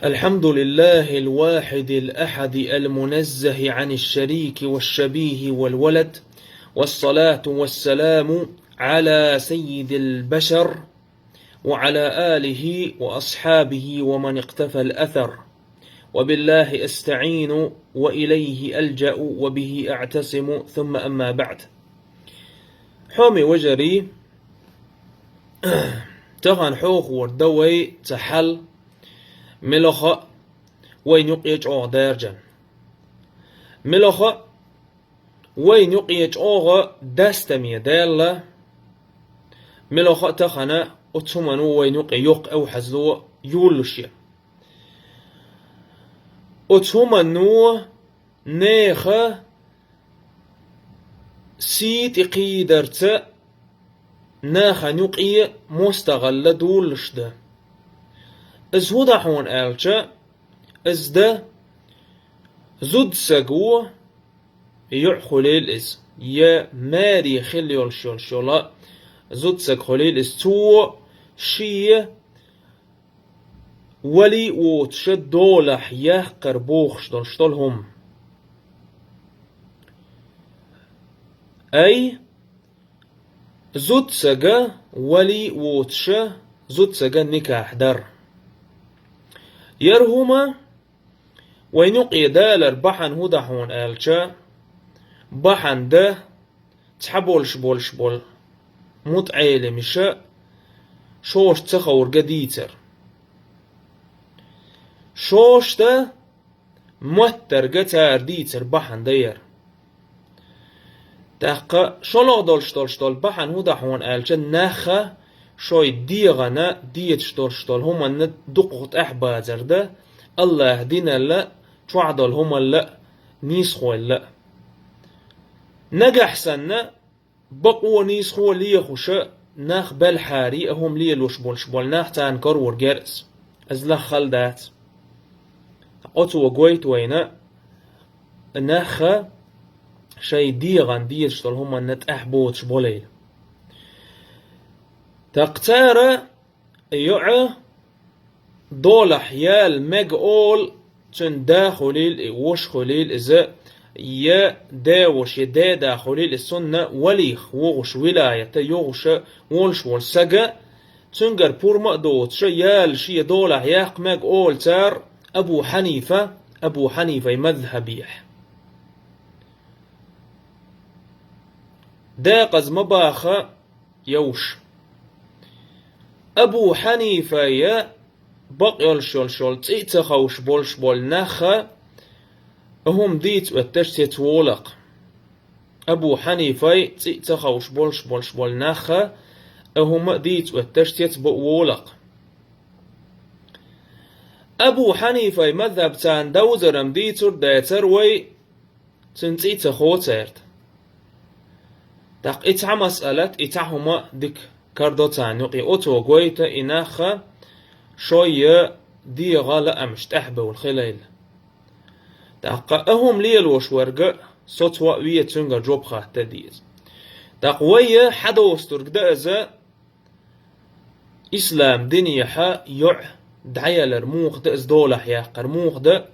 الحمد لله الواحد الأحد المنزه عن الشريك والشبيه والولد، والصلاة والسلام على سيد البشر وعلى آله وأصحابه ومن اقتفى الأثر. وبالله أستعين وإليه ألجأ وبه أعتصم، ثم أما بعد. حومي وجري تغن حوخ وردوي تحل ملخ وين يقيج أوغ دارجن ملخ وين يقيج أوغ داستمي دالة ملخ تخنا أتمنو وين يق أو حزو يولشي أتمنو نيخ سيت قيدرت ناخ نقي مستغل دولشده از هودا حون آلچه از ده زود سگو يع خليل از يا ماري خليول شول شولا زود سگ خليل از تو شي ولي وتشد دولح يحقر بوخش دولشتولهم أي زود سگا ولي وتش زود سگا نكاح در يرهما وينقي دالر بحن هودا حون آلچا بحن ده تحبولش بولش بول متعيلي مشا شوش تخور قديتر شوش ده متر قتار ديتر بحن دير تاقا شلو دولش دول بحن هودا حون آلچا ناخا شوي ديغنا ديت شتول هما ندقوت أحبازر ده الله دينا لا توعدل هما لا نيسخو لا نجح سنة بقوا نيسخو ليخوش ناخ بالحاري هم لي لوش بول ناخ تان كرور جرس أزلا خلدات أتو وقويت وينا ناخ شي ديغن ديت شتول هما نت أحبوت شبوليل تقتار يع دول حيال مجول تن داخليل وش خليل إذا يا داوش يدا داخليل السنة وليخ وغش ولاية يغش ولش والسجا تنجر بور مقدوت شيال شي دول حياق مجول تار أبو حنيفة مذهبيح داقز مباخة يوش أبو حنيفة يا بقيل شول تيت خوش بولش بول نخا هم ديت وتشتت وولق أبو حنيفة تيت خوش بولش بول نخا هم ديت وتشتت بولق أبو حنيفة مذهب تان دوزرم ديتر دايتر وي تنتيت خوترت دق إتع مسألة إتعهما ديك كاردوتان يقي أوتو قويتا إناخا شوية دي غالا أمشت أحبه والخليل داقا أهم ليل وشورقا سوتوا وية تنغا جوب خاه تديز داقوية حدا وسترق دازا إسلام دنيا حا يع دعيا لرموخ دا إز دولح يا قرموخ دا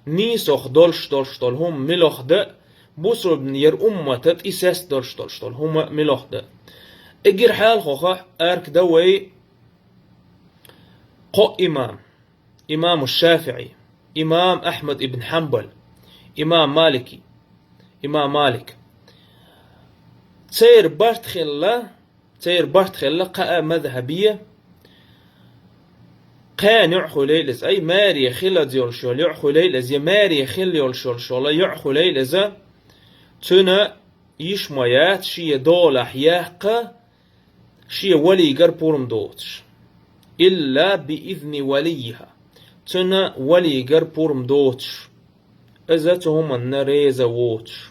نيسوخ دولش هم ملوخ دا بوصر بن ير أمتت إساس دولش هم ملوخ دا اجر حال خوخا ارك دوي قو امام الشافعي، امام احمد ابن حنبل، امام مالك تير بارت خلا قا مذهبيه قان يعخو ليلز اي ماري خلا ديول شول يعخو ليلز يا ماري خل يول شول يعخو ليلز تنا يشميات شي دول حياق شي ولي قربورم دوتش إلا بإذن وليها تنا ولي قربورم دوتش أزتهم النريزة ووتش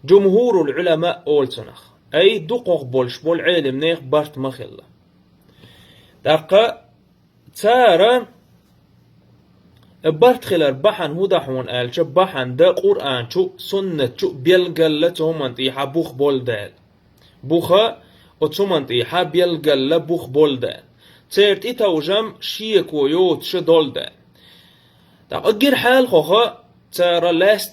جمهور العلماء أولتنخ أي دقوق بولش بول علم نيخ بارت مخلا دقا تارا بارت خلال بحن هودا حون آلش بحن دا قرآن شو سنة شو بيلقلتهم انتيحا بوخ بول دال بوخا وتسومنتي حاب يلقى لبوخ بولدان تيرت إتوجم شيكو يوت شدولدا تاق أجر حال خوخا ترى لاس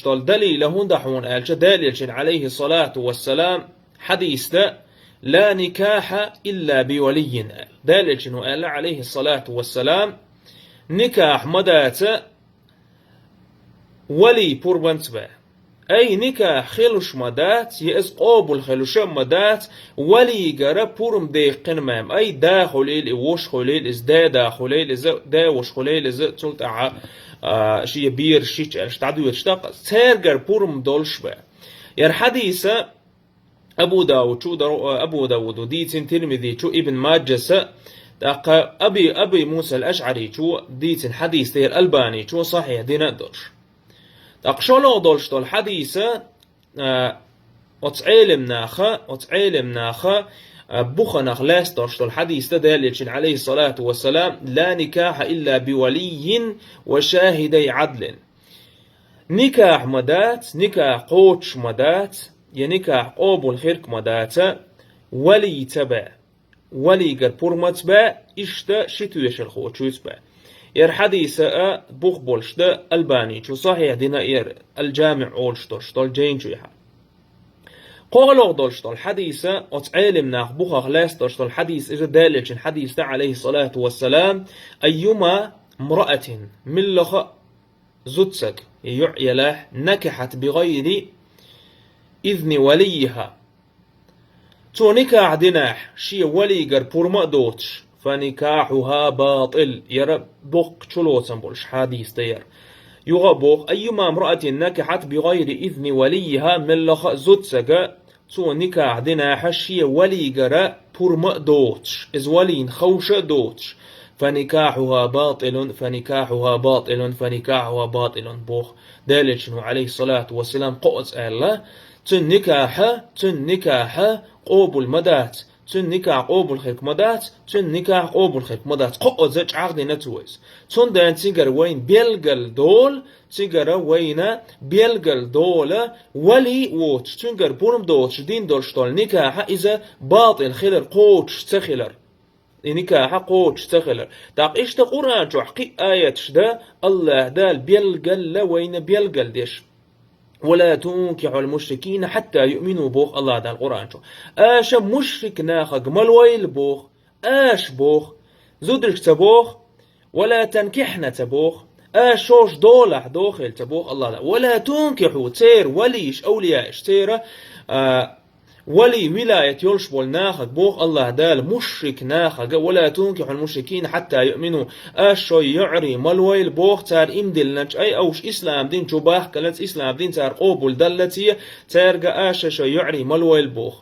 دول دليل هون دحون آلش دليل عليه الصلاة والسلام حديث ده لا نكاح إلا بولي دليل شنو قال عليه الصلاة والسلام نكاح مدات ولي بوربنت با أي نكاح خلوش مدات يأس قابل خلوش مدات ولي جرى بورم دي قنمام أي دا خليل وش خليل إز دا خليل إز دا وش خليل إز تلت شي بير شيش تعدو يشتاق سيرجر بورم دولش با ير حديثة أبو داود وديتين ترمذي شو ابن ماجس أبي موسى الأشعري شو ديتين حديث تير ألباني شو صحيح دينا درش شلو دولش دول حديثة وتعلم ناخا بخناخ لاس درش دول حديث دليل عليه الصلاة والسلام لا نكاح إلا بولي وشاهدي عدل نكاح مدات نكاح قوتش مدات ينكاح قابل خيرك مدات ولي تبع ولي قربور متبع إشتا شتويش الخوت شو يتبع ير حديثة بوخ بولش ده ألباني شو صحيح دينا ير الجامع أولشتوش دول جين شو يحا قولوا دولش دول حديثة وتعلم ناخ بوخ أغلاس دولش دول حديث إجا دالج الحديث ده عليه الصلاة والسلام أيما امرأة من لخ زدسك يعيله نكحت بغير إذن وليها تو نكاح دناح شي ولي قربور مقدوتش فنكاحها باطل يرى بوق شلوتن بولش حديث دير يغبوق أيما امرأة نكحت بغير إذن وليها من لخ زدسك تو نكاح دناح شي ولي قرا بور مقدوتش إز ولين خوش دوتش فنكاحها باطل فنكاحها باطل بوخ دالل شنو عليه الصلاة والسلام قوت الله تن نكاح قوبل مدات تن نكاح قوبل خيك مدات تن نكاح قوبل خيك مدات قوت زج عقد نتويز تن دان تيجر وين بيلقل دول تيجر وين بيلقل دول ولي ووتش تنجر بورم دوتش دين دولش دول نكاح إذا باطل خلر قوتش تخلر نكاح قوتش تخلر تاق إيش تقرأ جوحقي آية شدا الله دال بيلقل وين بيلقل ديش ولا تنكحوا المشركين حتى يؤمنوا بوخ الله ده القرآن شو آش مشرك ناخق ملويل بوخ آش بوخ زدرك تبوخ ولا تنكحنا تبوخ آشوش دولح دوخل تبوخ الله ده ولا تنكحوا تير وليش أولياء تير ولي ولاية يلشبول ناخق بوخ الله دال مشرك ناخق ولا تنكحوا المشركين حتى يؤمنوا أشو يعري ملويل بوخ تار إمدل نج أي أوش إسلام دين جباه كلت إسلام دين تار قوبل دلتي تارق أشو يعري ملويل بوخ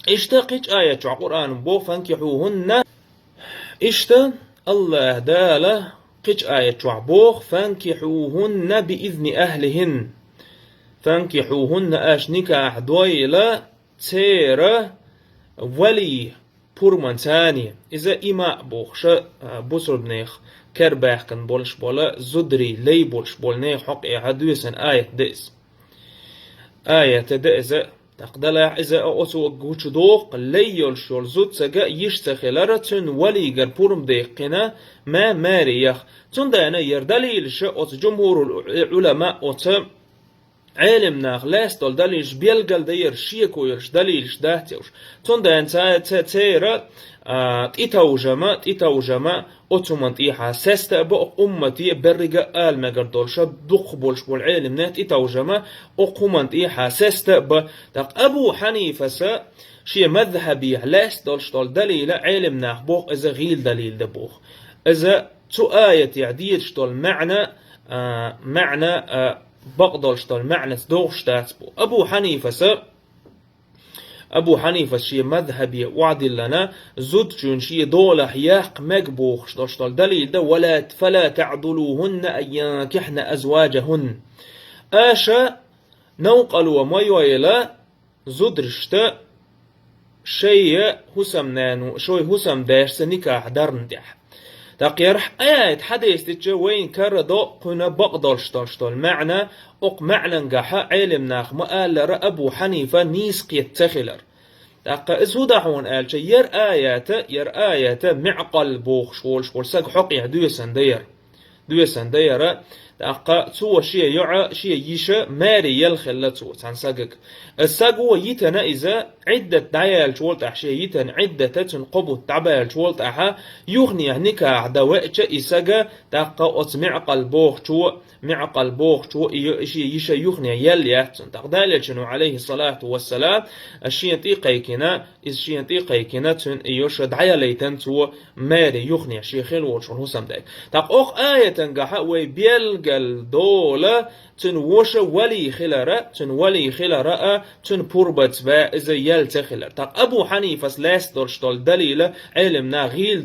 اشتقج آية قرآن بوخ فانكحوهن اشت الله دال قج آية بوخ فانكحوهن بإذن أهلهن فانكحوهن آش نكاح دويلة تيرة ولي بورمان ثاني إذا إما بوخش بوسر بنيخ كرباح كان بولش بولا زدري لي بولش بولنيخ حق إحدوسن آية ديس آية ديس تقدلا إذا أوتو جوش دوق لي يلشول زود سجا يشتخلرتن ولي جربورم ديقنا ما ماريخ تندانا يردليل شأوت جمهور العلماء أوت علم ناخ لاس دول دليلش بيلقل دير شيكو يرش دليلش دهتيوش تندان تيرا تيتوجما أتمن تيحا سيستا بق أمتي برقا آل مقردولش دق بولش بول علم نات تيتوجما أقومن تيحا سيستا تق أبو حنيفة شي مذهبي لاس دولش دول دليل علم ناخ بوخ إذا غيل دليل دبوخ إذا تو آية يعديش دول معنى بقدرش دول معنى دوغشتات بو أبو حنيفة شي مذهبي وعد لنا زود جون شي دولة حياق مقبوخش دول دليل ده ولا فلا تعضلوهن أن ينكحن أزواجهن آشا نوقلوا ما يويلا زودرشتا شي هسم داش نكاح درندح تقيرح آيات حديث تجا وين كردو قنا بقدرش تشتول معنى معنى نجاح علم ناخ ما قال أبو حنيفة نيسق يتخلر دقا اسودحون آل ير آيات معقل بوخ شول ساق حقيا دوسن دير دقا تو شي يشا ماري يلخل تو عن ساقك الساقو يتنا إذا عدة دعيال شولت أحشي يتن عدة تنقبو التعبال شولت أحا يغني نكاح دوائج إساقا دقا أتمع قلبوخ شو يشا يغني يلياتن تقدال شنو عليه الصلاة والسلام الشينتي قيكنا تن إيوش دعياليتن تو ماري يغني شيخين وشون هسم داي تق أخ آية تنقحا ويبيلقل دولة تن وش ولي خلرا تن بوربت با إذا يلت خلر تق أبو حنيفة لاست درشتول دليل علمنا غيل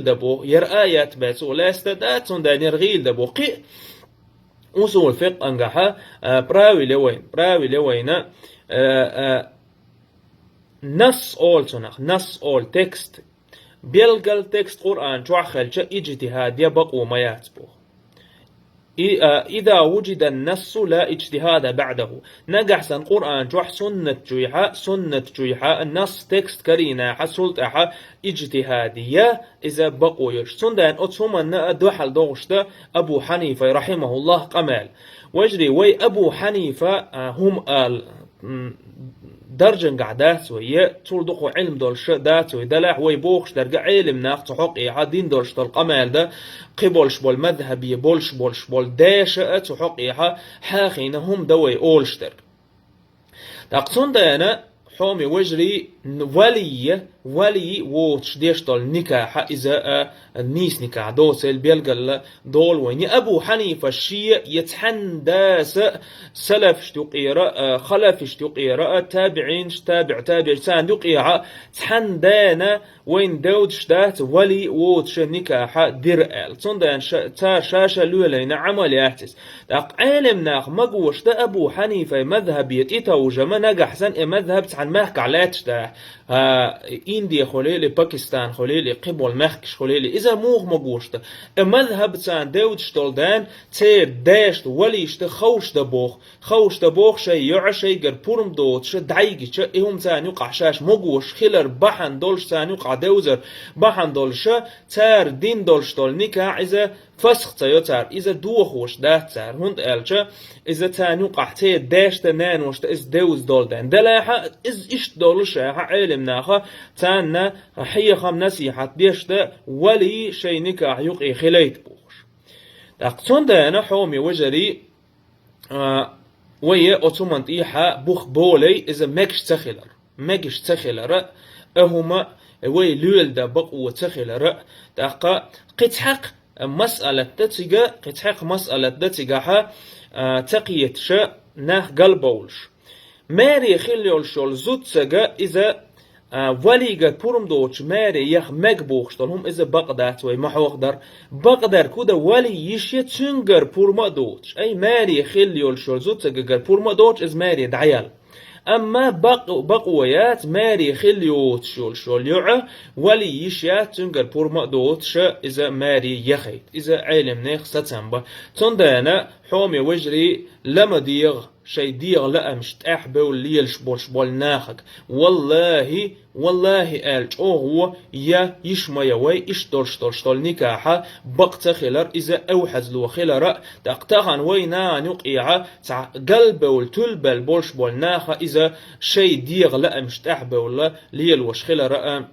دبوخ ير آيات باتو لاست داتون دانير غيل دبوخ أصول فقه أنجحا براوي لوين نص أول تكست بيلقل تكست قرآن جوخل اجتهاد يبقوا ما يتبوه إذا وجد النص لا اجتهاد بعده نجح سن قرآن جوح سنة جويحة النص تكست كرينا حصلت أحا اجتهادية إذا بقوا يرش سندان أتهم أن دوحل دوغشت أبو حنيفة رحمه الله قمال وجري وي أبو حنيفة هم درجن قعدات وهي طول دقو علم دولش دات ويدلع ويبوخش درجة علم ناقص حقي حدين دولش القمال ده قبولش بول مذهبي بولش بول داشة حقي حاخين هم دوي أولشتر تقصون دانا حومي وجري ولي ووتش ديشتول نكاح إذا النيس نكاح دوسل بيلقل دول وين أبو حنيفة الشيء يتحنداس سلف شتقيرة خلف شتقيرة تابعين تابع سان دقيعة تحندانا وين دود شتات ولي ووتش نكاح درقال صندان تار شاشة لولين عملياتس داق عالم ناخ مقوش دا أبو حنيفة مذهبية إتوجة ما نجح سن مذهب عن مهك علاتش دا إنديا خليلي باكستان خليلي قبل مخكش خليلي إذا موغ مقوشت مذهب تان داود شتولدان تير داشت وليشت خوش دبوخ شي يعشي قر بورم دوت شي دعيقي شي إهم تان يقع شاش مقوش خلر بحن دولش تان يقع دوزر بحن دولش تار دين دولش دول نكا إذا فسخ تيوتار إذا دوخوش دات تار هند ألشا إذا تان يقع تير داشت نانوشت إز دوز دولدان دلاحا إز إشت دولشا علم ناخا تانا حي خم نصيحة ديشتا ولي شي نكاح يقي خليت بوخش تقصون دانا حومي وجري ويا أتومنت إيحا بوخ بولي إذا ماكش تخلر أهما وي لول دا بقوة تخلر تاقا قتحق مسألة تتيجا تقيت شا ناخ قلبولش ماري خليول شول زوتسجا إذا وليجا بورم دوتش ماري يخ مقبوخشتل هم إذا بقدات وي محوقدر بقدر كودا ولي يشي تنجر بورما دوتش أي ماري خليول شول زوتسجا بورما دوتش إز ماري دعيال أما بقويات ماري خليوت شول يوع ولي يشيات تنجر بورما دوتش إذا ماري يخيت إذا علم نيخ ستنبا تندانا حومي وجري لما ديغ شي ديغ لا مش تأحبه والليل شبول ناخك والله ألج هو يا يشما يوي اشتول نكاحة بقت خلر إذا أوحز لو خلر تقتغن وينا نقيعة تع قلبه والتلبل بول ناخة إذا شي ديغ لا مش تأحبه ولا ليل وش خلر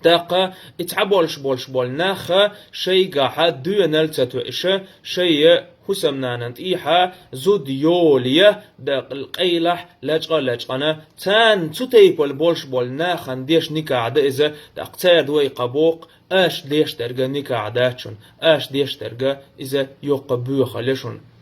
تاقا اتعبولش بول ناخة شي قاحة دونال تتوئشة شي حسمنا ننتيحا زود يوليا داق القيلح لاجقنا تان تتيبول بول ناخن ديش نكاعدة إذا داق تاد وي قبوق ديش ترقى نكاعداتشون ديش ترقى إذا يقبوخ لشون